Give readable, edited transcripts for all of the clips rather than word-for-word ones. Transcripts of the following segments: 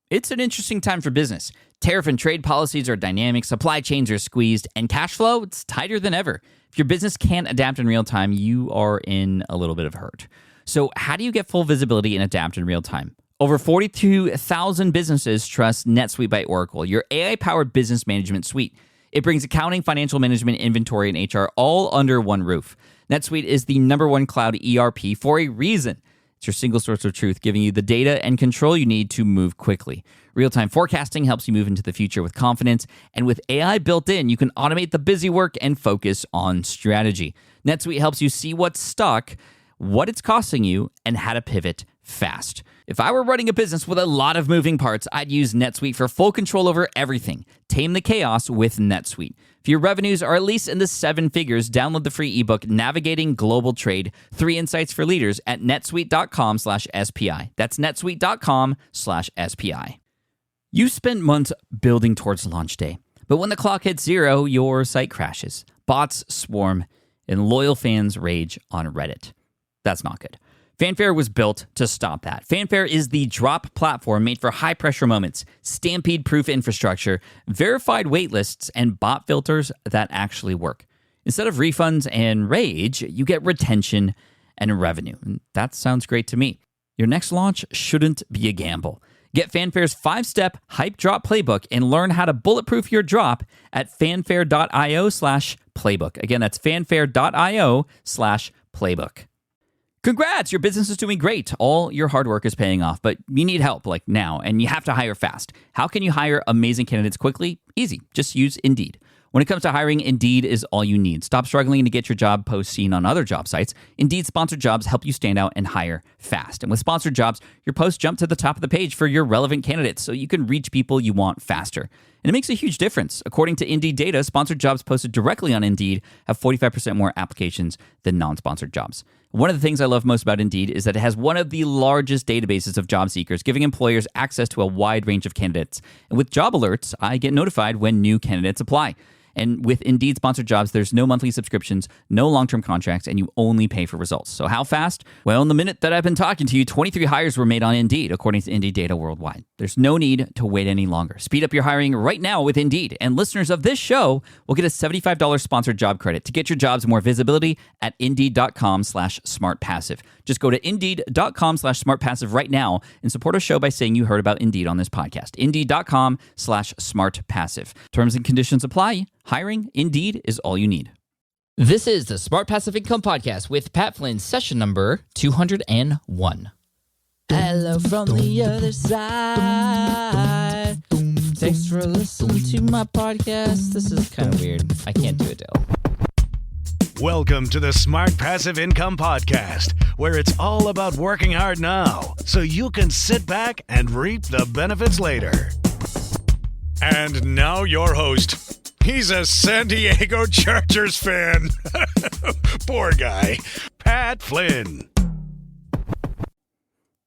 It's an interesting time for business. Tariff and trade policies are dynamic, supply chains are squeezed, and cash flow, it's tighter than ever. If your business can't adapt in real time, you are in a little bit of hurt. So how do you get full visibility and adapt in real time? Over 42,000 businesses trust NetSuite by Oracle, your AI-powered business management suite. It brings accounting, financial management, inventory, and HR all under one roof. NetSuite is the #1 cloud ERP for a reason. It's your single source of truth, giving you the data and control you need to move quickly. Real-time forecasting helps you move into the future with confidence, and with AI built in, you can automate the busy work and focus on strategy. NetSuite helps you see what's stuck, what it's costing you, and how to pivot fast. If I were running a business with a lot of moving parts, I'd use NetSuite for full control over everything. Tame the chaos with NetSuite. If your revenues are at least in the 7 figures, download the free ebook, Navigating Global Trade, 3 Insights for Leaders at netsuite.com/SPI. That's netsuite.com/SPI. You spent months building towards launch day, but when the clock hits 0, your site crashes. Bots swarm, and loyal fans rage on Reddit. That's not good. Fanfare was built to stop that. Fanfare is the drop platform made for high-pressure moments, stampede-proof infrastructure, verified waitlists, and bot filters that actually work. Instead of refunds and rage, you get retention and revenue. And that sounds great to me. Your next launch shouldn't be a gamble. Get Fanfare's 5-step hype drop playbook and learn how to bulletproof your drop at fanfare.io/playbook. Again, that's fanfare.io/playbook. Congrats, your business is doing great. All your hard work is paying off, but you need help like now, and you have to hire fast. How can you hire amazing candidates quickly? Easy. Just use Indeed. When it comes to hiring, Indeed is all you need. Stop struggling to get your job post seen on other job sites. Indeed sponsored jobs help you stand out and hire fast. And with sponsored jobs, your posts jump to the top of the page for your relevant candidates so you can reach people you want faster. And it makes a huge difference. According to Indeed data, sponsored jobs posted directly on Indeed have 45% more applications than non-sponsored jobs. One of the things I love most about Indeed is that it has one of the largest databases of job seekers, giving employers access to a wide range of candidates. And with job alerts, I get notified when new candidates apply. And with Indeed sponsored jobs, there's no monthly subscriptions, no long-term contracts, and you only pay for results. So how fast? Well, in the minute that I've been talking to you, 23 hires were made on Indeed, according to Indeed data worldwide. There's no need to wait any longer. Speed up your hiring right now with Indeed. And listeners of this show will get a $75 sponsored job credit to get your jobs more visibility at Indeed.com/smartpassive. Just go to Indeed.com/smartpassive right now and support our show by saying you heard about Indeed on this podcast. Indeed.com/smartpassive. Terms and conditions apply. Hiring, Indeed, is all you need. This is the Smart Passive Income Podcast with Pat Flynn, session number 201. Hello from the other side. Thanks for listening to my podcast. This is kind of weird. I can't do it, Dale. Welcome to the Smart Passive Income Podcast, where it's all about working hard now so you can sit back and reap the benefits later. And now your host. He's a San Diego Chargers fan. Poor guy. Pat Flynn.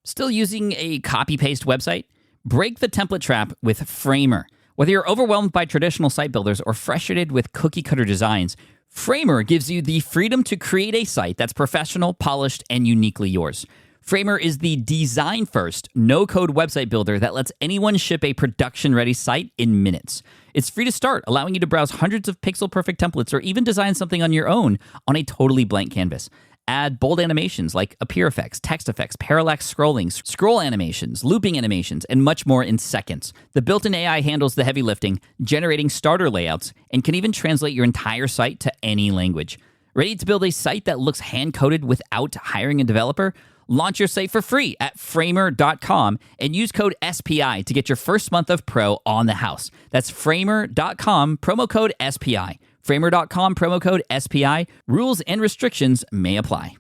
Still using a copy-paste website? Break the template trap with Framer. Whether you're overwhelmed by traditional site builders or frustrated with cookie-cutter designs, Framer gives you the freedom to create a site that's professional, polished, and uniquely yours. Framer is the design-first, no-code website builder that lets anyone ship a production-ready site in minutes. It's free to start, allowing you to browse hundreds of pixel-perfect templates or even design something on your own on a totally blank canvas. Add bold animations like appear effects, text effects, parallax scrolling, scroll animations, looping animations, and much more in seconds. The built-in AI handles the heavy lifting, generating starter layouts, and can even translate your entire site to any language. Ready to build a site that looks hand-coded without hiring a developer? Launch your site for free at framer.com and use code SPI to get your first month of Pro on the house. That's framer.com, promo code SPI. Framer.com, promo code SPI. Rules and restrictions may apply.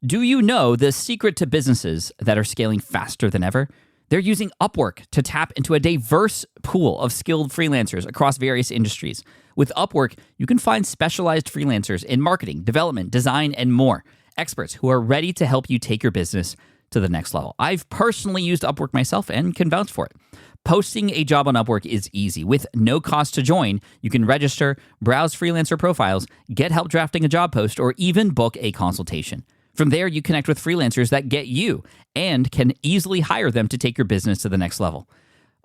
Do you know the secret to businesses that are scaling faster than ever? They're using Upwork to tap into a diverse pool of skilled freelancers across various industries. With Upwork, you can find specialized freelancers in marketing, development, design, and more. Experts who are ready to help you take your business to the next level. I've personally used Upwork myself and can vouch for it. Posting a job on Upwork is easy. With no cost to join, you can register, browse freelancer profiles, get help drafting a job post, or even book a consultation. From there, you connect with freelancers that get you and can easily hire them to take your business to the next level.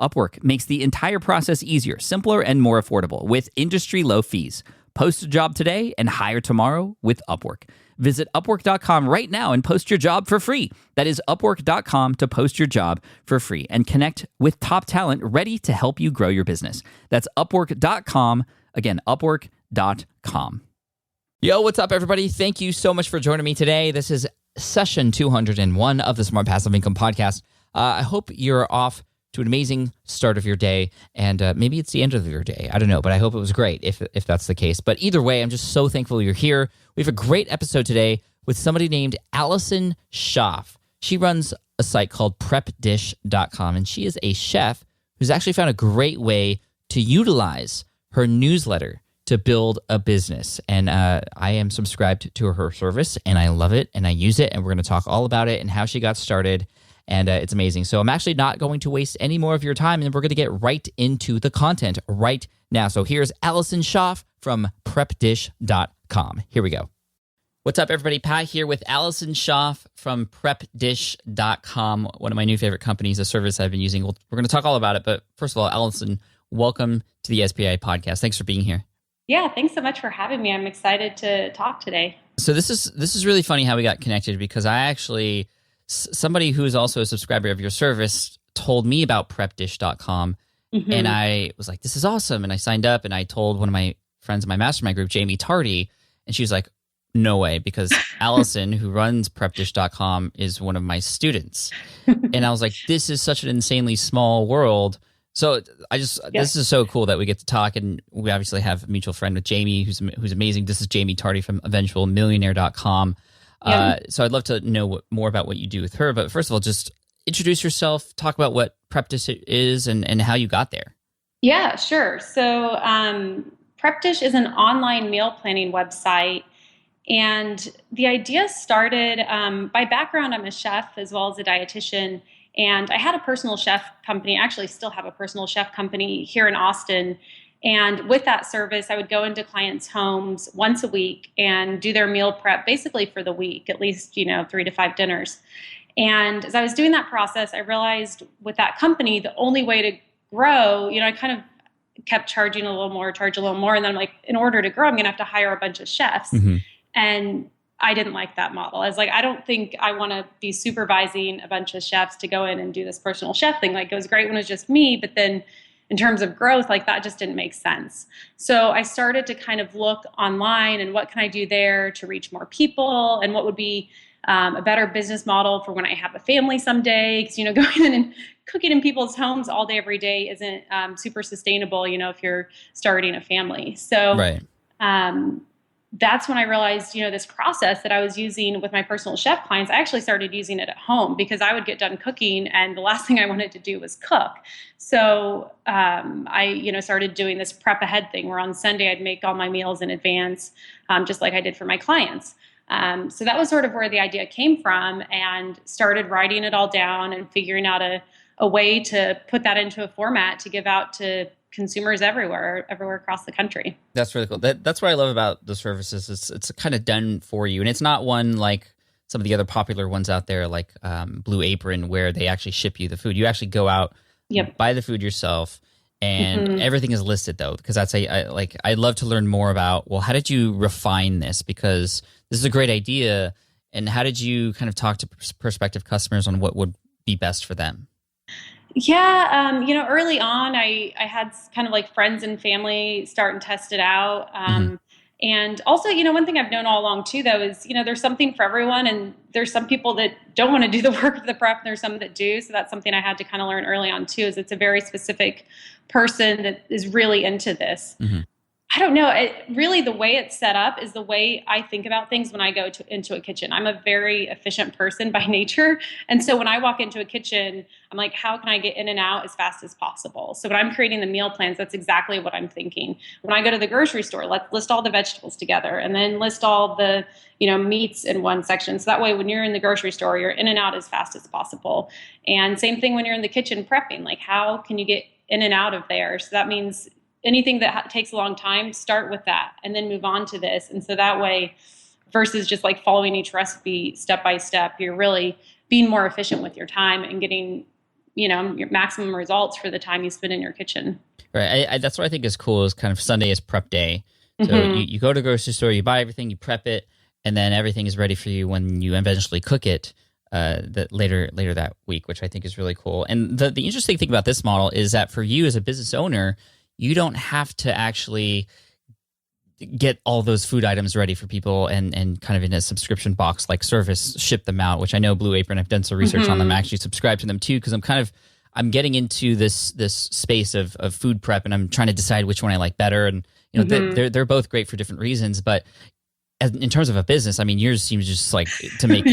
Upwork makes the entire process easier, simpler, and more affordable with industry-low fees. Post a job today and hire tomorrow with Upwork. Visit Upwork.com right now and post your job for free. That is Upwork.com to post your job for free and connect with top talent ready to help you grow your business. That's Upwork.com. Again, Upwork.com. Yo, what's up, everybody? Thank you so much for joining me today. This is session 201 of the Smart Passive Income Podcast. I hope you're off to an amazing start of your day, and maybe it's the end of your day. I don't know, but I hope it was great if that's the case. But either way, I'm just so thankful you're here. We have a great episode today with somebody named Allison Schaaf. She runs a site called PrepDish.com, and she is a chef who's actually found a great way to utilize her newsletter to build a business. And I am subscribed to her service, and I love it, and I use it, and we're going to talk all about it and how she got started. And it's amazing. So I'm actually not going to waste any more of your time, and we're going to get right into the content right now. So here's Allison Schaaf from PrepDish.com. Here we go. What's up, everybody? Pat here with Allison Schaaf from PrepDish.com, one of my new favorite companies, a service I've been using. We're going to talk all about it. But first of all, Allison, welcome to the SPI podcast. Thanks for being here. Yeah, thanks so much for having me. I'm excited to talk today. So this is really funny how we got connected, because I actually... somebody who is also a subscriber of your service told me about PrepDish.com, and I was like, this is awesome. And I signed up, and I told one of my friends in my mastermind group, Jamie Tardy, and she was like, no way, because Allison, who runs PrepDish.com, is one of my students. And I was like, this is such an insanely small world. So this is so cool that we get to talk, and we obviously have a mutual friend with Jamie, who's amazing. This is Jamie Tardy from eventualmillionaire.com. So I'd love to know more about what you do with her. But first of all, just introduce yourself, talk about what PrepDish is and how you got there. Yeah, sure. So PrepDish is an online meal planning website. And the idea started, by background, I'm a chef as well as a dietitian. And I had a personal chef company, actually still have a personal chef company here in Austin. And with that service, I would go into clients' homes once a week and do their meal prep basically for the week, at least, 3 to 5 dinners. And as I was doing that process, I realized with that company, the only way to grow, I kind of kept charge a little more. And then I'm like, in order to grow, I'm going to have to hire a bunch of chefs. And I didn't like that model. I was like, I don't think I want to be supervising a bunch of chefs to go in and do this personal chef thing. Like, it was great when it was just me, but then in terms of growth, like, that just didn't make sense. So I started to kind of look online and what can I do there to reach more people, and what would be a better business model for when I have a family someday. Because, going in and cooking in people's homes all day, every day isn't super sustainable, if you're starting a family. So right. That's when I realized, this process that I was using with my personal chef clients, I actually started using it at home, because I would get done cooking and the last thing I wanted to do was cook. So I started doing this prep ahead thing where on Sunday I'd make all my meals in advance, just like I did for my clients. So that was sort of where the idea came from, and started writing it all down and figuring out a way to put that into a format to give out to consumers everywhere across the country. That's really cool. That's what I love about the services. It's kind of done for you, and it's not one like some of the other popular ones out there, like Blue Apron, where they actually ship you the food. You actually go out, buy the food yourself, and everything is listed though. Because I'd love to learn more about, well, how did you refine this? Because this is a great idea, and how did you kind of talk to prospective customers on what would be best for them? Yeah, early on, I had kind of like friends and family start and test it out. And also, one thing I've known all along too, though, is, there's something for everyone, and there's some people that don't want to do the work of the prep, and there's some that do. So that's something I had to kind of learn early on too, is it's a very specific person that is really into this. I don't know. Really, the way it's set up is the way I think about things when I go into a kitchen. I'm a very efficient person by nature. And so when I walk into a kitchen, I'm like, how can I get in and out as fast as possible? So when I'm creating the meal plans, that's exactly what I'm thinking. When I go to the grocery store, let's list all the vegetables together, and then list all the meats in one section. So that way, when you're in the grocery store, you're in and out as fast as possible. And same thing when you're in the kitchen prepping, like, how can you get in and out of there? So that means anything that takes a long time, start with that and then move on to this. And so that way versus just like following each recipe step by step. You're really being more efficient with your time and getting, your maximum results for the time you spend in your kitchen. Right. That's what I think is cool is kind of Sunday is prep day. So you go to the grocery store, you buy everything, you prep it, and then everything is ready for you when you eventually cook it later that week, which I think is really cool. And the interesting thing about this model is that for you as a business owner, you don't have to actually get all those food items ready for people and kind of in a subscription box like service, ship them out, which I know Blue Apron, I've done some research on them, actually subscribe to them too, because I'm getting into this space of food prep, and I'm trying to decide which one I like better. And they're both great for different reasons, but in terms of a business, I mean, yours seems just like to make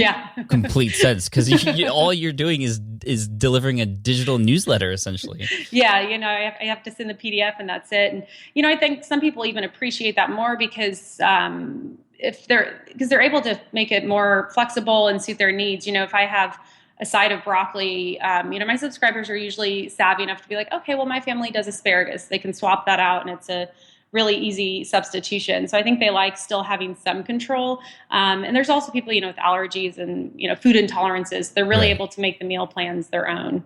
complete sense because all you're doing is delivering a digital newsletter essentially. Yeah, I have to send the PDF and that's it. And I think some people even appreciate that more because they're able to make it more flexible and suit their needs. If I have a side of broccoli, my subscribers are usually savvy enough to be like, okay, well, my family does asparagus. They can swap that out, and it's a really easy substitution. So I think they like still having some control. And there's also people, with allergies and, food intolerances. They're really able to make the meal plans their own.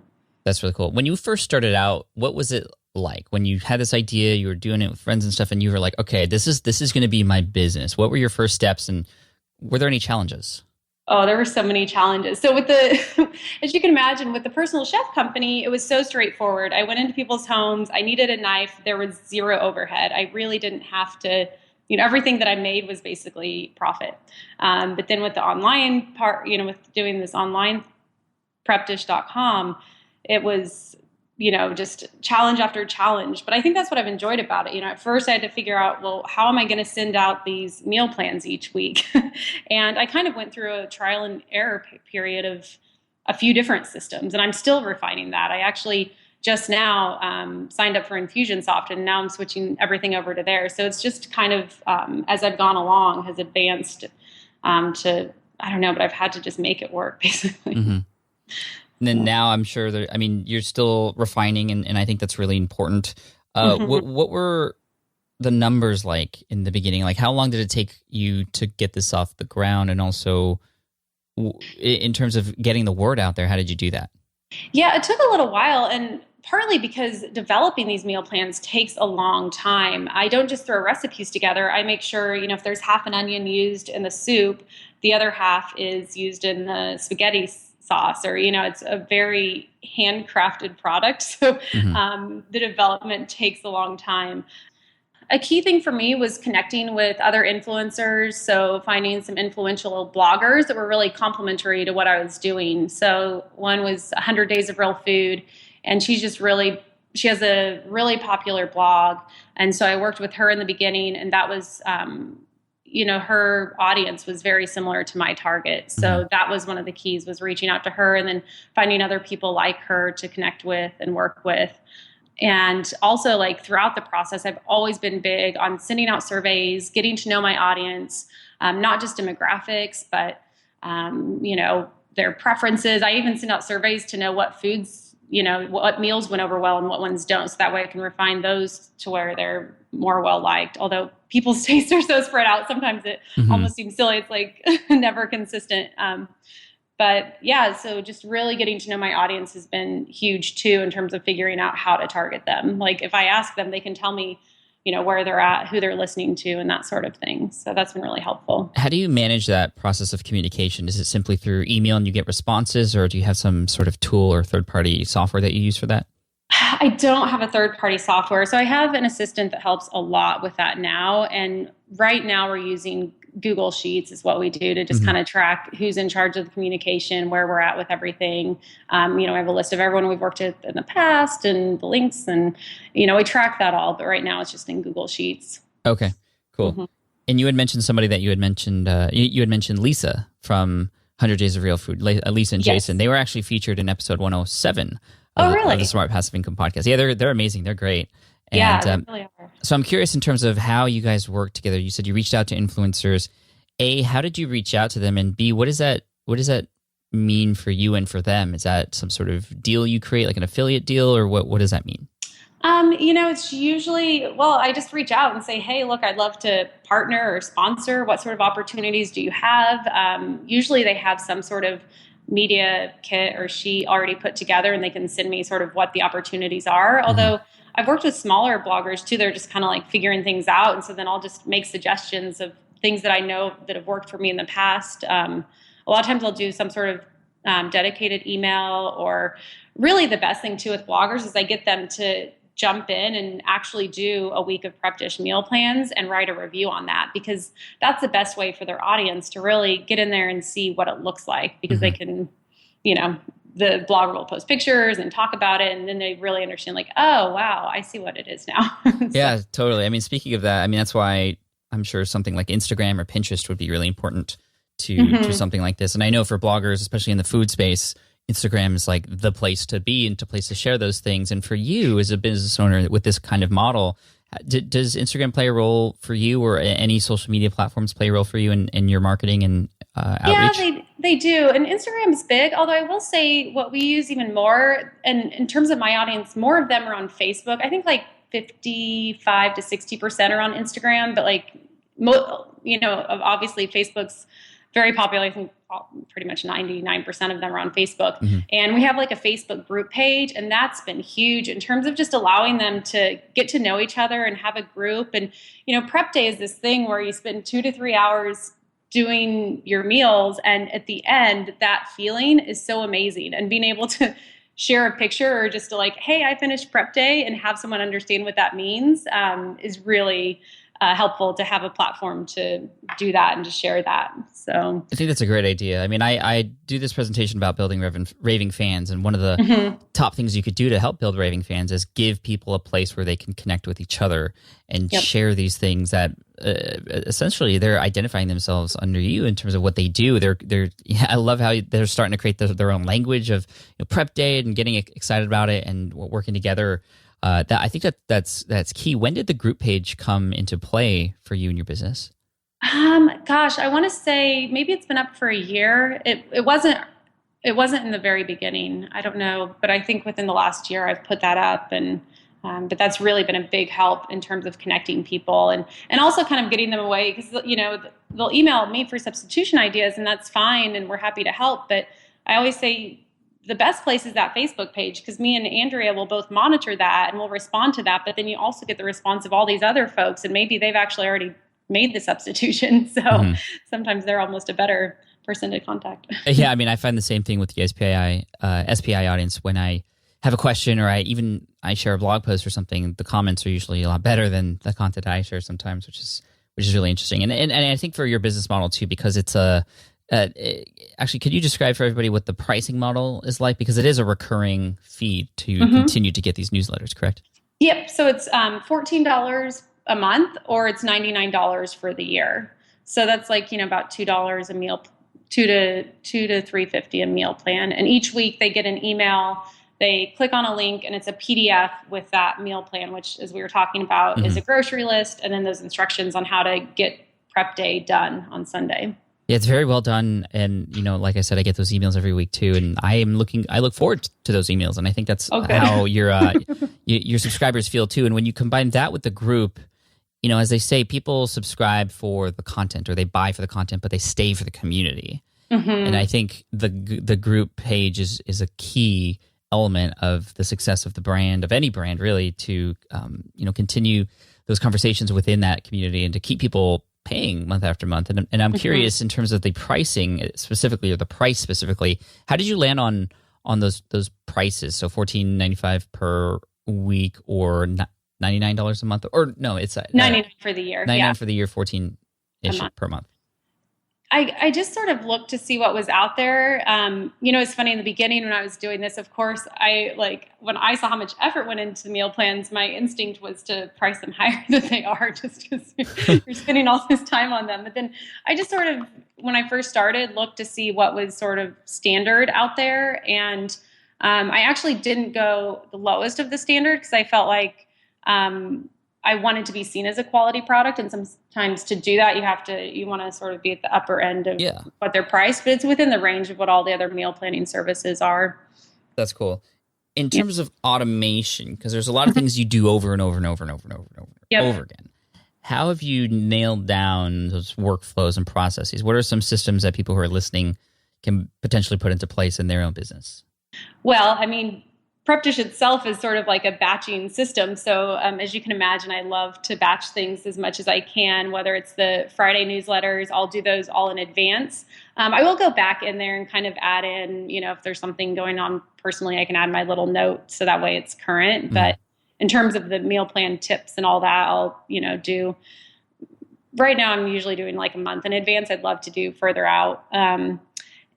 That's really cool. When you first started out, what was it like? When you had this idea, you were doing it with friends and stuff, and you were like, okay, this is going to be my business. What were your first steps, and were there any challenges? Oh, there were so many challenges. So as you can imagine, with the personal chef company, it was so straightforward. I went into people's homes. I needed a knife. There was zero overhead. I really didn't have to, everything that I made was basically profit. But then with the online part, with doing this online PrepDish.com, it was, just challenge after challenge. But I think that's what I've enjoyed about it. At first I had to figure out, well, how am I going to send out these meal plans each week? And I kind of went through a trial and error period of a few different systems, and I'm still refining that. I actually just now signed up for Infusionsoft, and now I'm switching everything over to there. So it's just kind of, as I've gone along, has advanced to, I don't know, but I've had to just make it work, basically. Mm-hmm. And then now I'm sure you're still refining, and I think that's really important. What were the numbers like in the beginning? Like, how long did it take you to get this off the ground? And also, in terms of getting the word out there, how did you do that? Yeah, it took a little while, and partly because developing these meal plans takes a long time. I don't just throw recipes together. I make sure, if there's half an onion used in the soup, the other half is used in the spaghetti sauce, or, it's a very handcrafted product. So the development takes a long time. A key thing for me was connecting with other influencers. So finding some influential bloggers that were really complementary to what I was doing. So one was 100 Days of Real Food, and she has a really popular blog. And so I worked with her in the beginning, and that was, her audience was very similar to my target. So that was one of the keys, was reaching out to her and then finding other people like her to connect with and work with. And also, like, throughout the process, I've always been big on sending out surveys, getting to know my audience, not just demographics, but, their preferences. I even send out surveys to know what foods, what meals went over well and what ones don't. So that way I can refine those to where they're more well-liked. Although people's tastes are so spread out, sometimes it almost seems silly. It's like never consistent. But yeah, so just really getting to know my audience has been huge too, in terms of figuring out how to target them. Like, if I ask them, they can tell me, where they're at, who they're listening to, and that sort of thing. So that's been really helpful. How do you manage that process of communication? Is it simply through email and you get responses, or do you have some sort of tool or third-party software that you use for that? I don't have a third-party software. So I have an assistant that helps a lot with that now. And right now we're using Google Sheets is what we do to just kind of track who's in charge of the communication, where we're at with everything. I have a list of everyone we've worked with in the past and the links, and, we track that all. But right now it's just in Google Sheets. Okay, cool. And you had mentioned somebody that you had mentioned, you had mentioned Lisa from 100 Days of Real Food, Lisa and Jason. They were actually featured in episode 107 of the Smart Passive Income podcast. Yeah, they're amazing. They're great. And, they really are. So I'm curious in terms of how you guys work together. You said you reached out to influencers. A, how did you reach out to them? And B, what does that mean for you and for them? Is that some sort of deal you create, like an affiliate deal, or what does that mean? It's usually, well, I just reach out and say, hey, look, I'd love to partner or sponsor. What sort of opportunities do you have? Usually they have some sort of media kit or sheet already put together, and they can send me sort of what the opportunities are. Although I've worked with smaller bloggers too. They're just kind of like figuring things out. And so then I'll just make suggestions of things that I know that have worked for me in the past. A lot of times I'll do some sort of dedicated email, or really the best thing too with bloggers is I get them to jump in and actually do a week of PrepDish meal plans and write a review on that, because that's the best way for their audience to really get in there and see what it looks like, because they can, the blogger will post pictures and talk about it, and then they really understand like, oh, wow, I see what it is now. Yeah, totally. I mean, speaking of that, I mean, that's why I'm sure something like Instagram or Pinterest would be really important to something like this. And I know for bloggers, especially in the food space, Instagram is like the place to be and the place to share those things. And for you as a business owner with this kind of model, does Instagram play a role for you, or any social media platforms play a role for you in your marketing and outreach? Yeah, they do. And Instagram is big, although I will say what we use even more, and in terms of my audience, more of them are on Facebook. I think like 55 to 60% are on Instagram, but like, obviously Facebook's very popular. I think pretty much 99% of them are on Facebook. And we have like a Facebook group page, and that's been huge in terms of just allowing them to get to know each other and have a group. And, prep day is this thing where you spend 2 to 3 hours doing your meals, and at the end, that feeling is so amazing. And being able to share a picture, or just to like, hey, I finished prep day, and have someone understand what that means, is really helpful to have a platform to do that and to share that. So I think that's a great idea. I mean, I do this presentation about building raving fans, and one of the top things you could do to help build raving fans is give people a place where they can connect with each other and share these things that essentially they're identifying themselves under you in terms of what they do. I love how they're starting to create their own language of prep day and getting excited about it and working together. I think that's key. When did the group page come into play for you and your business? Gosh, I want to say maybe it's been up for a year. It wasn't in the very beginning. I don't know, but I think within the last year I've put that up, and but that's really been a big help in terms of connecting people and also kind of getting them away, because they'll email me for substitution ideas, and that's fine, and we're happy to help. But I always say, the best place is that Facebook page, because me and Andrea will both monitor that and we'll respond to that. But then you also get the response of all these other folks, and maybe they've actually already made the substitution. So sometimes they're almost a better person to contact. Yeah, I mean, I find the same thing with the SPI audience. When I have a question, or I share a blog post or something, the comments are usually a lot better than the content I share sometimes, which is really interesting. And I think for your business model too, because it's actually, could you describe for everybody what the pricing model is like? Because it is a recurring fee to continue to get these newsletters, correct? Yep. So it's $14 a month, or it's $99 for the year. So that's like, about $2 a meal, $2 to $3.50 a meal plan. And each week they get an email. They click on a link, and it's a PDF with that meal plan, which, as we were talking about, is a grocery list, and then those instructions on how to get prep day done on Sunday. Yeah, it's very well done. And, like I said, I get those emails every week too. And I look forward to those emails. And I think that's how your subscribers feel too. And when you combine that with the group, as they say, people subscribe for the content, or they buy for the content, but they stay for the community. And I think the group page is a key element of the success of the brand, of any brand really, to, continue those conversations within that community and to keep people paying month after month. And I'm curious, in terms of the pricing specifically, or the price specifically, how did you land on those prices? So $14.95 per week, or $99 a month, or no, it's $99 for the year. $99 for the year, $14-ish per month. I just sort of looked to see what was out there. It's funny, in the beginning when I was doing this, of course, when I saw how much effort went into the meal plans, my instinct was to price them higher than they are, just because you're spending all this time on them. But then I just sort of, when I first started, looked to see what was sort of standard out there. And I actually didn't go the lowest of the standard, because I felt like I wanted to be seen as a quality product, and sometimes to do that, you want to sort of be at the upper end of what they're priced, but it's within the range of what all the other meal planning services are. That's cool. in terms of automation, because there's a lot of things you do over and over and over and over and over and over, over again. How have you nailed down those workflows and processes? What are some systems that people who are listening can potentially put into place in their own business? Well, I mean, PrepDish itself is sort of like a batching system. So as you can imagine, I love to batch things as much as I can, whether it's the Friday newsletters, I'll do those all in advance. I will go back in there and kind of add in, if there's something going on personally, I can add my little note so that way it's current. Mm-hmm. But in terms of the meal plan tips and all that, I'll, do, right now I'm usually doing like a month in advance. I'd love to do further out.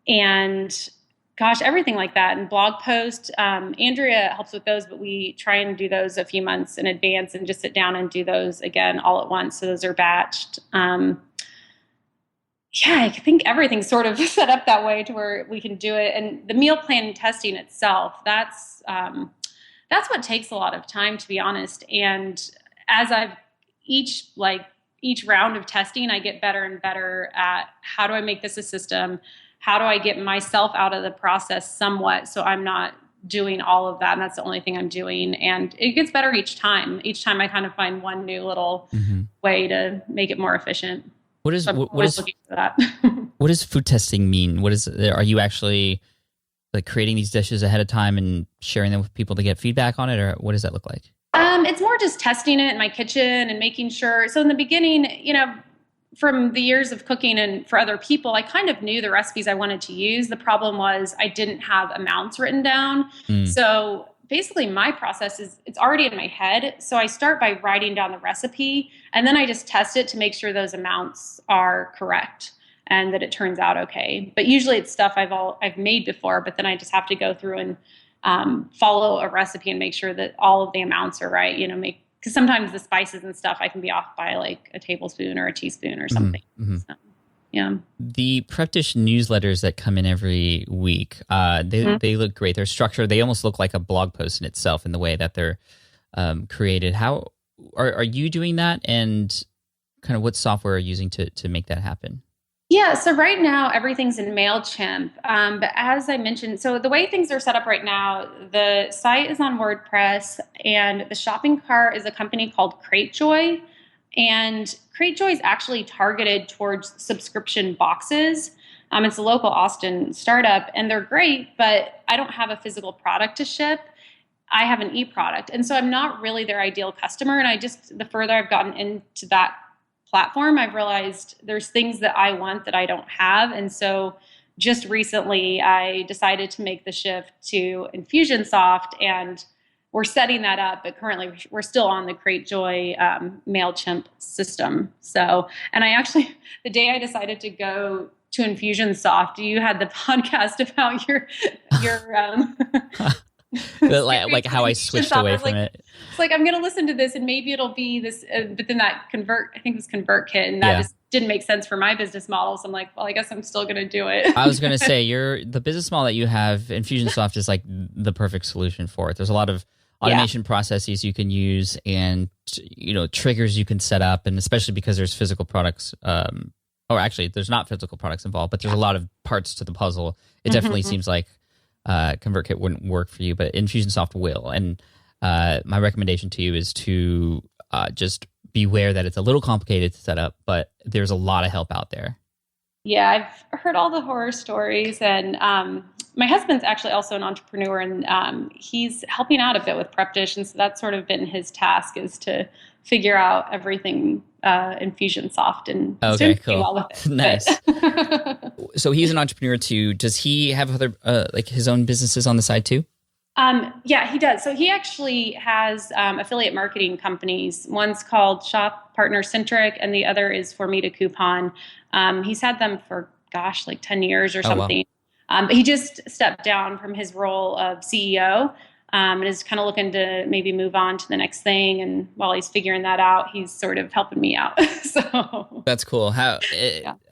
And gosh, everything like that. And blog post, Andrea helps with those, but we try and do those a few months in advance and just sit down and do those again all at once. So those are batched. I think everything's sort of set up that way to where we can do it. And the meal plan testing itself, that's what takes a lot of time, to be honest. And as each round of testing, I get better and better at how do I make this a system? How do I get myself out of the process somewhat so I'm not doing all of that and that's the only thing I'm doing? And it gets better each time. Each time I kind of find one new little way to make it more efficient. What is looking for that. What does food testing mean? Are you actually like creating these dishes ahead of time and sharing them with people to get feedback on it, or what does that look like? It's more just testing it in my kitchen and making sure. So in the beginning, from the years of cooking and for other people, I kind of knew the recipes I wanted to use. The problem was I didn't have amounts written down. So basically my process is it's already in my head. So I start by writing down the recipe and then I just test it to make sure those amounts are correct and that it turns out okay. But usually it's stuff I've made before, but then I just have to go through and follow a recipe and make sure that all of the amounts are right, because sometimes the spices and stuff I can be off by like a tablespoon or a teaspoon or something. So, yeah. The PrepDish newsletters that come in every week, they look great. They're structured. They almost look like a blog post in itself in the way that they're created. How are you doing that, and kind of what software are you using to make that happen? Yeah, so right now everything's in MailChimp. But as I mentioned, so the way things are set up right now, the site is on WordPress and the shopping cart is a company called CrateJoy. And CrateJoy is actually targeted towards subscription boxes. It's a local Austin startup and they're great, but I don't have a physical product to ship. I have an e-product. And so I'm not really their ideal customer. And the further I've gotten into that platform, I've realized there's things that I want that I don't have. And so just recently I decided to make the shift to Infusionsoft and we're setting that up, but currently we're still on the CrateJoy MailChimp system. So, and I actually, the day I decided to go to Infusionsoft, you had the podcast about your like how I switched away from it. It's like, I'm going to listen to this and maybe it'll be this, but then I think it was ConvertKit, and that just didn't make sense for my business model. So I'm like, well, I guess I'm still going to do it. I was going to say, the business model that you have, Infusionsoft is like the perfect solution for it. There's a lot of automation processes you can use and, triggers you can set up. And especially because there's physical products, or actually there's not physical products involved, but there's a lot of parts to the puzzle. It definitely seems like ConvertKit wouldn't work for you, but Infusionsoft will. And my recommendation to you is to just beware that it's a little complicated to set up, but there's a lot of help out there. Yeah, I've heard all the horror stories, and my husband's actually also an entrepreneur, and he's helping out a bit with PrepDish, and so that's sort of been his task, is to figure out everything Infusionsoft, and okay, cool. Well with it. Nice. So he's an entrepreneur too. Does he have other like his own businesses on the side too? Yeah, he does. So he actually has affiliate marketing companies. One's called Schaaf Partner Centric, and the other is For Me to Coupon. He's had them for, like 10 years or something. Wow. But he just stepped down from his role of CEO and is kind of looking to maybe move on to the next thing. And while he's figuring that out, he's sort of helping me out. So that's cool.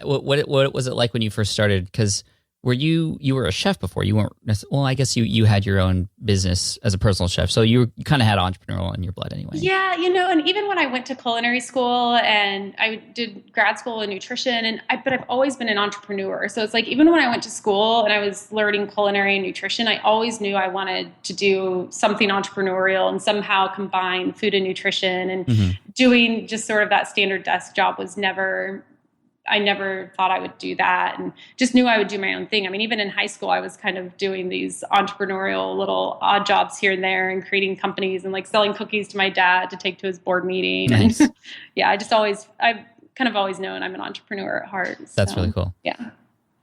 What was it like when you first started? Because you were a chef before. You weren't well, I guess you had your own business as a personal chef. So you kind of had entrepreneurial in your blood anyway. Yeah, and even when I went to culinary school and I did grad school in nutrition, but I've always been an entrepreneur. So it's like, even when I went to school and I was learning culinary and nutrition, I always knew I wanted to do something entrepreneurial and somehow combine food and nutrition, and doing just sort of that standard desk job I never thought I would do that, and just knew I would do my own thing. I mean, even in high school, I was kind of doing these entrepreneurial little odd jobs here and there, and creating companies, and like selling cookies to my dad to take to his board meeting. Nice. And I've kind of always known I'm an entrepreneur at heart. So, that's really cool. Yeah.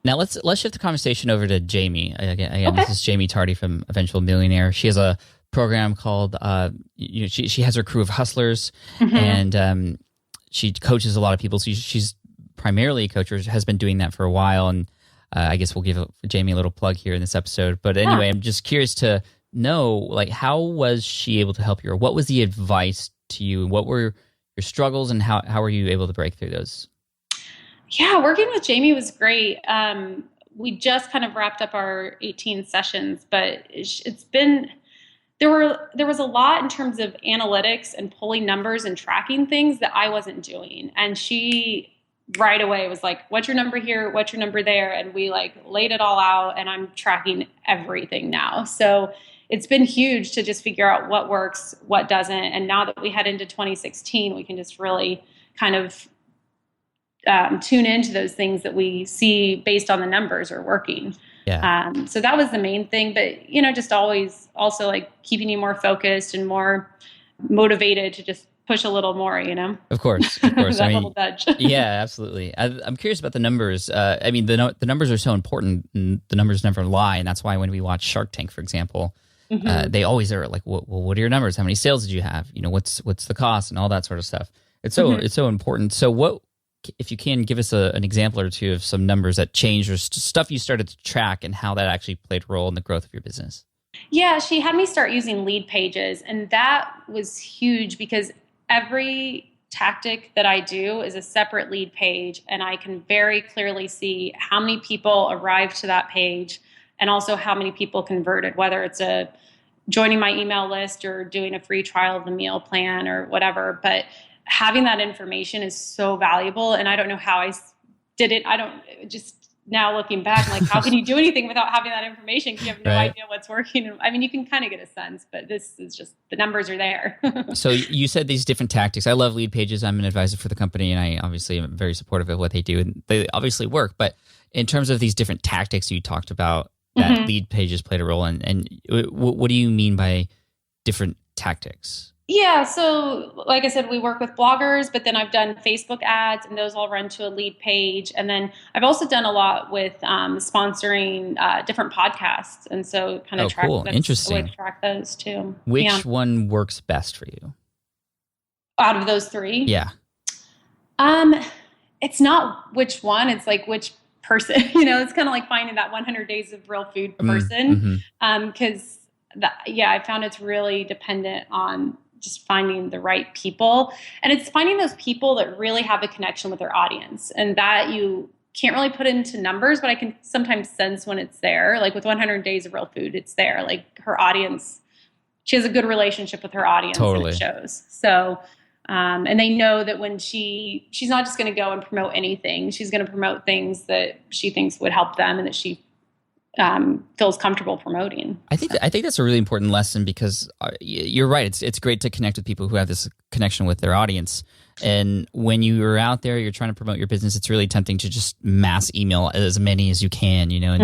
Now let's shift the conversation over to Jamie. Again, This is Jamie Tardy from Eventual Millionaire. She has a program called, she has her crew of hustlers, and she coaches a lot of people. So she's primarily a coach, or has been doing that for a while. And I guess we'll give Jamie a little plug here in this episode. But anyway, I'm just curious to know, like, how was she able to help you? Or what was the advice to you? What were your struggles, and how were you able to break through those? Yeah, working with Jamie was great. We just kind of wrapped up our 18 sessions, but it's been, there was a lot in terms of analytics and pulling numbers and tracking things that I wasn't doing. And she right away was like, what's your number here? What's your number there? And we like laid it all out, and I'm tracking everything now. So it's been huge to just figure out what works, what doesn't. And now that we head into 2016, we can just really kind of tune into those things that we see based on the numbers are working. Yeah. So that was the main thing, but just always also like keeping you more focused and more motivated to just push a little more, Of course. that little nudge. Yeah, absolutely. I'm curious about the numbers. I mean, the numbers are so important, and the numbers never lie. And that's why when we watch Shark Tank, for example, they always are like, well, what are your numbers? How many sales did you have? What's the cost and all that sort of stuff. It's so important. So what, if you can give us an example or two of some numbers that changed, or stuff you started to track, and how that actually played a role in the growth of your business? Yeah, she had me start using lead pages, and that was huge because every tactic that I do is a separate lead page, and I can very clearly see how many people arrived to that page, and also how many people converted, whether it's joining my email list or doing a free trial of the meal plan or whatever. But having that information is so valuable, and I don't know how I did it. Now looking back, I'm like, how can you do anything without having that information? Because you have no idea what's working. I mean, you can kind of get a sense, but this is just, the numbers are there. So you said these different tactics. I love lead pages. I'm an advisor for the company, and I obviously am very supportive of what they do, and they obviously work. But in terms of these different tactics you talked about, that lead pages played a role in, and what do you mean by different tactics? Yeah. So like I said, we work with bloggers, but then I've done Facebook ads, and those all run to a lead page. And then I've also done a lot with sponsoring different podcasts. And so kind of track, cool. Interesting. to track those too. Which one works best for you? Out of those three? Yeah. It's not which one, it's like which person, it's kind of like finding that 100 days of real food person. Cause I found it's really dependent on just finding the right people. And it's finding those people that really have a connection with their audience, and that you can't really put into numbers, but I can sometimes sense when it's there. Like with 100 Days of Real Food, it's there. Like her audience, she has a good relationship with her audience. Totally. And it shows. So, and they know that when she's not just going to go and promote anything, she's going to promote things that she thinks would help them and that she feels comfortable promoting. I think that's a really important lesson, because you're right. It's great to connect with people who have this connection with their audience. And when you're out there, you're trying to promote your business, it's really tempting to just mass email as many as you can, and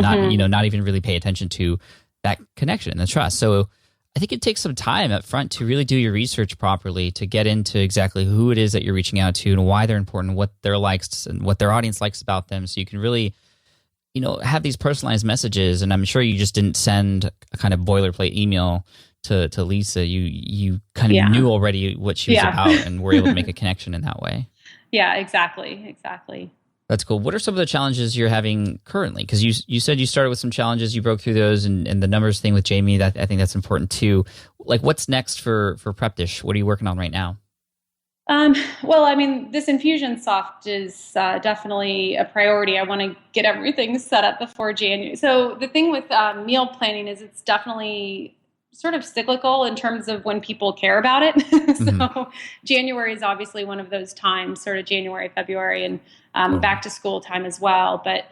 not even really pay attention to that connection and the trust. So I think it takes some time up front to really do your research properly, to get into exactly who it is that you're reaching out to and why they're important, what their likes and what their audience likes about them. So you can really have these personalized messages. And I'm sure you just didn't send a kind of boilerplate email to Lisa. You kind of knew already what she was about, and were able to make a connection in that way. Yeah, exactly. That's cool. What are some of the challenges you're having currently? Because you said you started with some challenges, you broke through those, and the numbers thing with Jamie, that I think that's important too. Like, what's next for PrepDish? What are you working on right now? Well, I mean, this Infusionsoft is definitely a priority. I want to get everything set up before January. So the thing with meal planning is it's definitely sort of cyclical in terms of when people care about it. So January is obviously one of those times, sort of January, February, and back to school time as well. But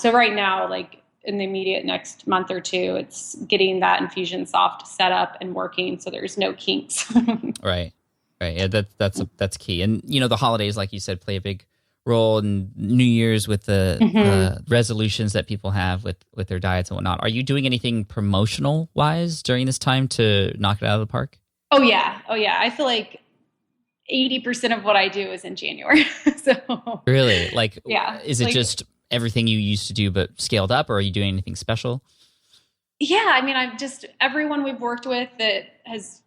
so right now, like in the immediate next month or two, it's getting that Infusionsoft set up and working so there's no kinks. Right. Right. Yeah, that's key. And, the holidays, like you said, play a big role in New Year's with the resolutions that people have with their diets and whatnot. Are you doing anything promotional wise during this time to knock it out of the park? Oh, yeah. I feel like 80% of what I do is in January. So really? Like, yeah. Is it just everything you used to do but scaled up, or are you doing anything special? Yeah. I mean, everyone we've worked with that has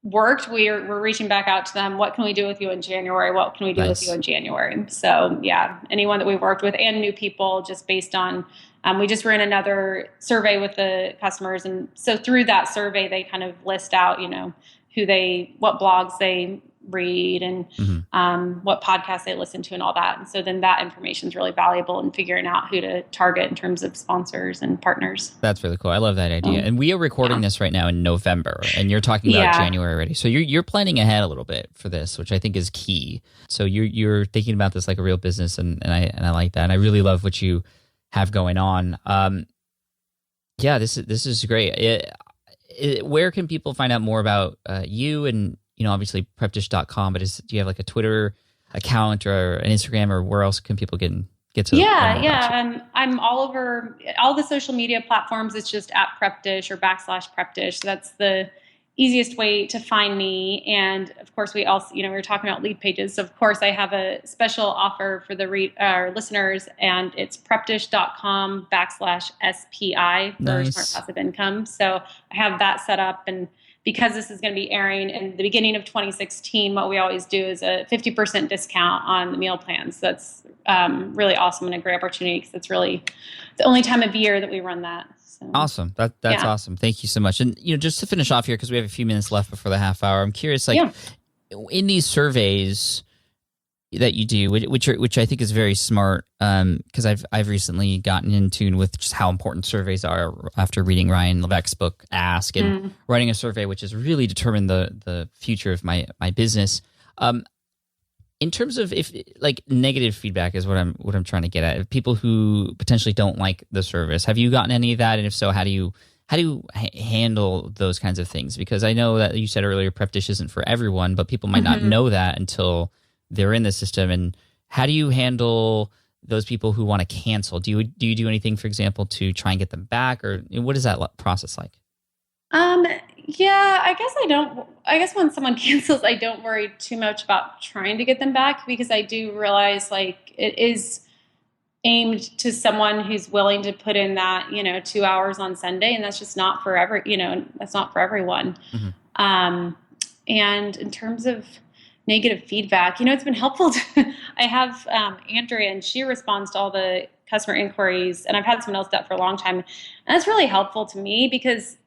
worked, we're reaching back out to them. What can we do with you in January? What can we do with you in January? So yeah, anyone that we've worked with and new people, just based on, we just ran another survey with the customers. And so through that survey, they kind of list out, what blogs they read and what podcasts they listen to and all that. And so then that information is really valuable in figuring out who to target in terms of sponsors and partners. That's really cool. I love that idea. And we are recording this right now in November, and you're talking about January already. So you're planning ahead a little bit for this, which I think is key. So you're thinking about this like a real business, and I like that. And I really love what you have going on. This is great. Where can people find out more about you and obviously PrepDish.com, but do you have like a Twitter account or an Instagram, or where else can people get to? I'm all over all the social media platforms. It's just at PrepDish or /PrepDish. So that's the easiest way to find me. And of course, we also, we were talking about lead pages. So of course, I have a special offer for the listeners, and it's PrepDish.com /SPI for Smart Passive Income. So I have that set up, and because this is going to be airing in the beginning of 2016, what we always do is a 50% discount on the meal plans. So that's really awesome and a great opportunity, because it's really the only time of year that we run that. So, awesome. That's awesome. Thank you so much. And just to finish off here, because we have a few minutes left before the half hour, I'm curious, in these surveys that you do, which I think is very smart, because I've recently gotten in tune with just how important surveys are after reading Ryan Levesque's book Ask, and writing a survey which has really determined the future of my business. In terms of if negative feedback is what I'm trying to get at, people who potentially don't like the service, have you gotten any of that? And if so, how do you handle those kinds of things? Because I know that you said earlier PrepDish isn't for everyone, but people might not know that until they're in the system. And how do you handle those people who want to cancel? Do you do anything, for example, to try and get them back, or what is that process like? Yeah, I guess when someone cancels, I don't worry too much about trying to get them back, because I do realize it is aimed to someone who's willing to put in that, 2 hours on Sunday, and that's just not for that's not for everyone. And in terms of negative feedback, it's been helpful I have Andrea, and she responds to all the customer inquiries, and I've had someone else do that for a long time. And that's really helpful to me, because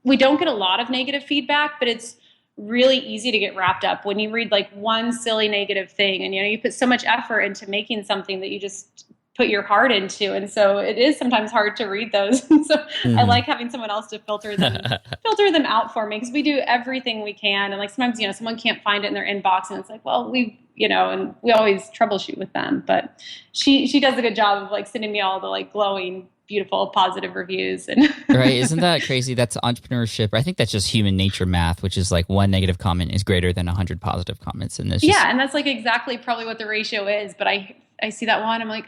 we don't get a lot of negative feedback, but it's really easy to get wrapped up when you read one silly negative thing, and you put so much effort into making something that you just put your heart into, and so it is sometimes hard to read those. So I like having someone else to filter them out for me, because we do everything we can, and sometimes someone can't find it in their inbox, and it's and we always troubleshoot with them, but she does a good job of sending me all the glowing, beautiful, positive reviews. And right. Isn't that crazy? That's entrepreneurship. I think that's just human nature math, which is one negative comment is greater than 100 positive comments. And and that's exactly probably what the ratio is. But I see that one, I'm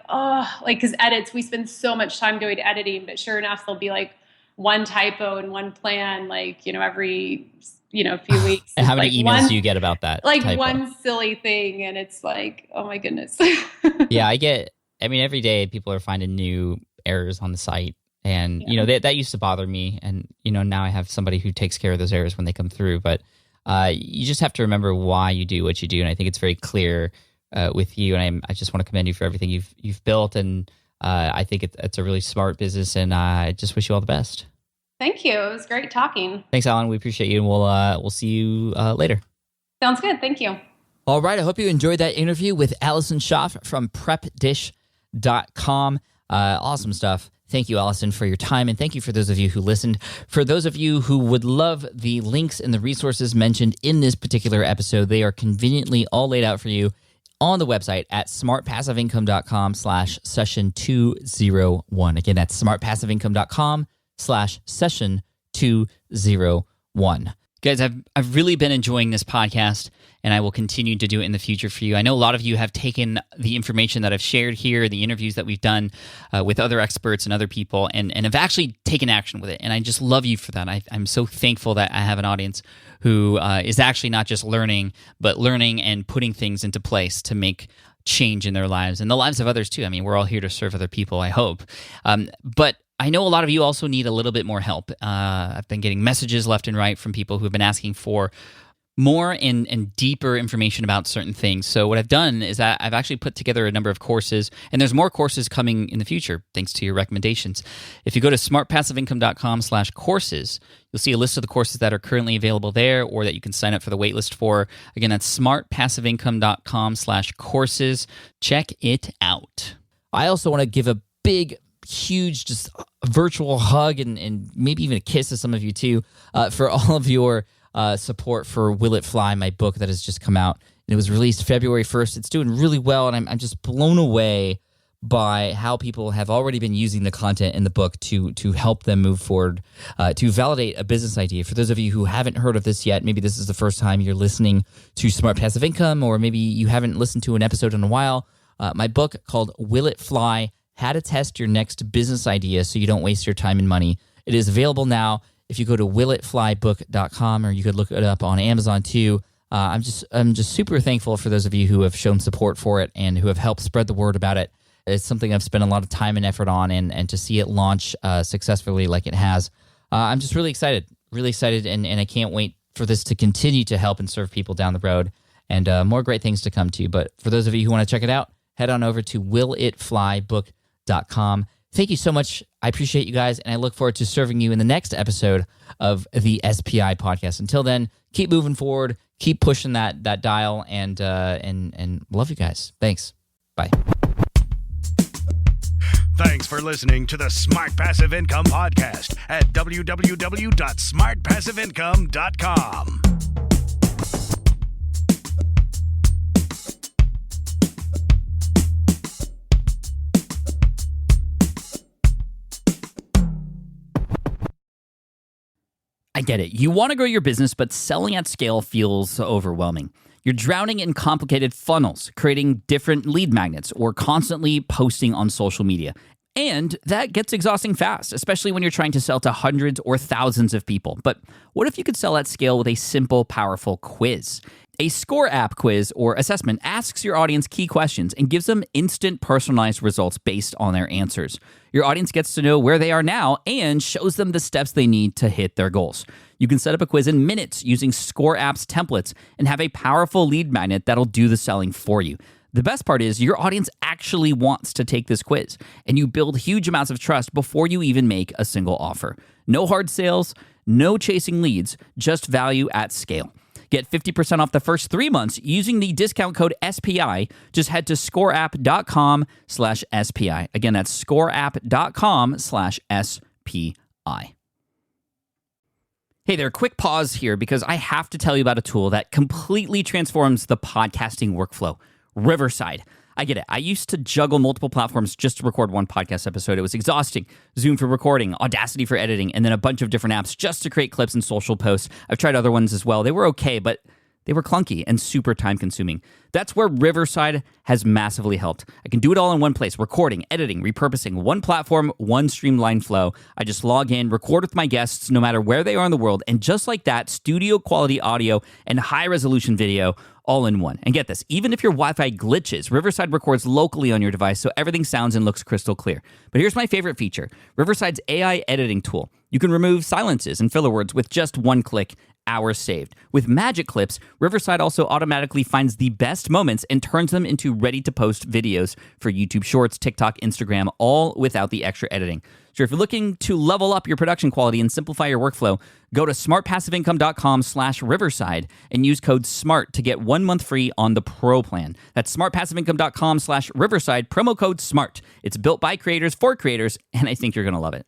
because edits, we spend so much time doing editing, but sure enough, there'll be one typo in one plan, every few weeks. And how many emails do you get about that? Typo? One silly thing, and it's oh my goodness. Yeah, every day people are finding new errors on the site, and that used to bother me, and now I have somebody who takes care of those errors when they come through. But you just have to remember why you do what you do, and I think it's very clear with you, and I just want to commend you for everything you've built, and I think it's a really smart business, and I just wish you all the best. Thank you. It was great talking. Thanks, Alan. We appreciate you, and we'll see you later. Sounds good. Thank you. All right, I hope you enjoyed that interview with Allison Schaaf from PrepDish.com. Awesome stuff. Thank you, Allison, for your time, and thank you for those of you who listened. For those of you who would love the links and the resources mentioned in this particular episode, they are conveniently all laid out for you on the website at smartpassiveincome.com/session201. Again, that's smartpassiveincome.com/session201. Guys, I've really been enjoying this podcast, and I will continue to do it in the future for you. I know a lot of you have taken the information that I've shared here, the interviews that we've done with other experts and other people, and have actually taken action with it. And I just love you for that. I'm so thankful that I have an audience who is actually not just learning, but learning and putting things into place to make change in their lives and the lives of others too. I mean, we're all here to serve other people, I hope. But I know a lot of you also need a little bit more help. I've been getting messages left and right from people who have been asking for more and deeper information about certain things. So what I've done is I've actually put together a number of courses, and there's more courses coming in the future, thanks to your recommendations. If you go to smartpassiveincome.com/courses, you'll see a list of the courses that are currently available there or that you can sign up for the waitlist for. Again, that's smartpassiveincome.com/courses. Check it out. I also want to give a big, huge, just virtual hug and maybe even a kiss to some of you too for all of your support for Will It Fly, my book that has just come out. And it was released February 1st. It's doing really well, and I'm just blown away by how people have already been using the content in the book to help them move forward, to validate a business idea. For those of you who haven't heard of this yet, maybe this is the first time you're listening to Smart Passive Income, or maybe you haven't listened to an episode in a while, my book called Will It Fly? How to Test Your Next Business Idea So You Don't Waste Your Time and Money. It is available now if you go to willitflybook.com, or you could look it up on Amazon too. I'm just super thankful for those of you who have shown support for it and who have helped spread the word about it. It's something I've spent a lot of time and effort on, and to see it launch successfully like it has, I'm just really excited, and I can't wait for this to continue to help and serve people down the road, and more great things to come to. But for those of you who want to check it out, head on over to willitflybook.com. Thank you so much. I appreciate you guys, and I look forward to serving you in the next episode of the SPI podcast. Until then, keep moving forward, keep pushing that dial, and love you guys. Thanks. Bye. Thanks for listening to the Smart Passive Income Podcast at www.smartpassiveincome.com. I get it. You want to grow your business, but selling at scale feels overwhelming. You're drowning in complicated funnels, creating different lead magnets, or constantly posting on social media. And that gets exhausting fast, especially when you're trying to sell to hundreds or thousands of people. But what if you could sell at scale with a simple, powerful quiz? A score app quiz or assessment asks your audience key questions and gives them instant personalized results based on their answers. Your audience gets to know where they are now and shows them the steps they need to hit their goals. You can set up a quiz in minutes using Score App's templates and have a powerful lead magnet that'll do the selling for you. The best part is your audience actually wants to take this quiz, and you build huge amounts of trust before you even make a single offer. No hard sales, no chasing leads, just value at scale. Get 50% off the first 3 months using the discount code SPI. Just head to scoreapp.com/SPI. Again, that's scoreapp.com/SPI. Hey there, quick pause here because I have to tell you about a tool that completely transforms the podcasting workflow. Riverside. I get it. I used to juggle multiple platforms just to record one podcast episode. It was exhausting. Zoom for recording, Audacity for editing, and then a bunch of different apps just to create clips and social posts. I've tried other ones as well. They were okay, but they were clunky and super time-consuming. That's where Riverside has massively helped. I can do it all in one place: recording, editing, repurposing, one platform, one streamlined flow. I just log in, record with my guests no matter where they are in the world, and just like that, studio-quality audio and high-resolution video all in one. And get this, even if your Wi-Fi glitches, Riverside records locally on your device so everything sounds and looks crystal clear. But here's my favorite feature: Riverside's AI editing tool. You can remove silences and filler words with just one click hours saved. With Magic Clips, Riverside also automatically finds the best moments and turns them into ready-to-post videos for YouTube Shorts, TikTok, Instagram, all without the extra editing. So if you're looking to level up your production quality and simplify your workflow, go to smartpassiveincome.com/Riverside and use code SMART to get 1 month free on the Pro plan. That's smartpassiveincome.com/Riverside, promo code SMART. It's built by creators for creators, and I think you're going to love it.